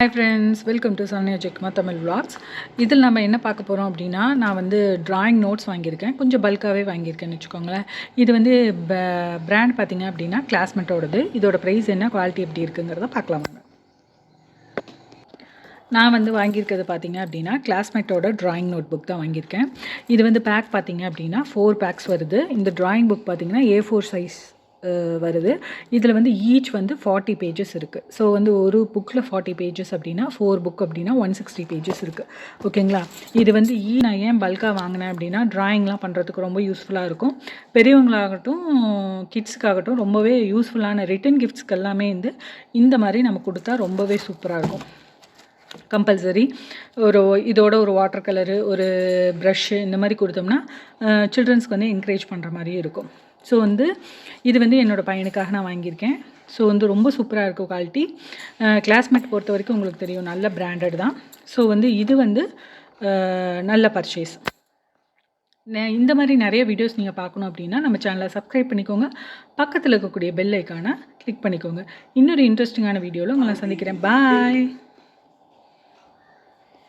Hi friends, welcome to Saranya ஜெக்மா Tamil vlogs. இதில் நம்ம என்ன பார்க்க போகிறோம் அப்படின்னா, நான் வந்து ட்ராயிங் நோட்ஸ் வாங்கியிருக்கேன். கொஞ்சம் பல்காகவே வாங்கியிருக்கேன்னு வச்சுக்கோங்களேன். இது வந்து பிராண்ட் பார்த்திங்க அப்படின்னா கிளாஸ்மேட்டோடது. இதோட ப்ரைஸ் என்ன, குவாலிட்டி எப்படி இருக்குங்கிறத பார்க்கலாம். நான் வந்து வாங்கியிருக்கிறது பார்த்திங்க அப்படின்னா கிளாஸ்மேட்டோட ட்ராயிங் நோட் புக் தான் வாங்கியிருக்கேன். இது வந்து பேக் பார்த்திங்க அப்படின்னா 4 பேக்ஸ் வருது. இந்த ட்ராயிங் புக் பார்த்திங்கன்னா A4 சைஸ் வருது. இதில் வந்து ஈச் வந்து 40 பேஜஸ் இருக்குது. ஸோ வந்து ஒரு புக்கில் 40 பேஜஸ் அப்படின்னா 4 புக் அப்படின்னா 160 பேஜஸ் இருக்குது. ஓகேங்களா? இது வந்து நான் ஏன் பல்காக வாங்கினேன் அப்படின்னா, ட்ராயிங்லாம் பண்ணுறதுக்கு ரொம்ப யூஸ்ஃபுல்லாக இருக்கும். பெரியவங்களாகட்டும் கிட்ஸுக்காகட்டும் ரொம்பவே யூஸ்ஃபுல்லான ரிட்டன் கிஃப்ட்ஸ்க்கு எல்லாமே வந்து இந்த மாதிரி நம்ம கொடுத்தா ரொம்பவே சூப்பராக இருக்கும். கம்பல்சரி இதோட ஒரு வாட்டர் கலரு, ஒரு ப்ரஷ்ஷு இந்த மாதிரி கொடுத்தோம்னா சில்ட்ரன்ஸ்க்கு வந்து என்கரேஜ் பண்ணுற மாதிரியும் இருக்கும். ஸோ வந்து இது வந்து என்னோடய பையனுக்காக நான் வாங்கியிருக்கேன். ஸோ வந்து ரொம்ப சூப்பராக இருக்கும் குவாலிட்டி. கிளாஸ்மேட் பொறுத்த வரைக்கும் உங்களுக்கு தெரியும், நல்ல பிராண்டட் தான். ஸோ வந்து இது வந்து நல்ல பர்ச்சேஸ். இந்த மாதிரி நிறைய வீடியோஸ் நீங்கள் பார்க்கணும் அப்படின்னா நம்ம சேனலை சப்ஸ்கிரைப் பண்ணிக்கோங்க. பக்கத்தில் இருக்கக்கூடிய பெல் ஐக்கானை கிளிக் பண்ணிக்கோங்க. இன்னொரு இன்ட்ரெஸ்டிங்கான வீடியோவில் உங்களை சந்திக்கிறேன். பாய்.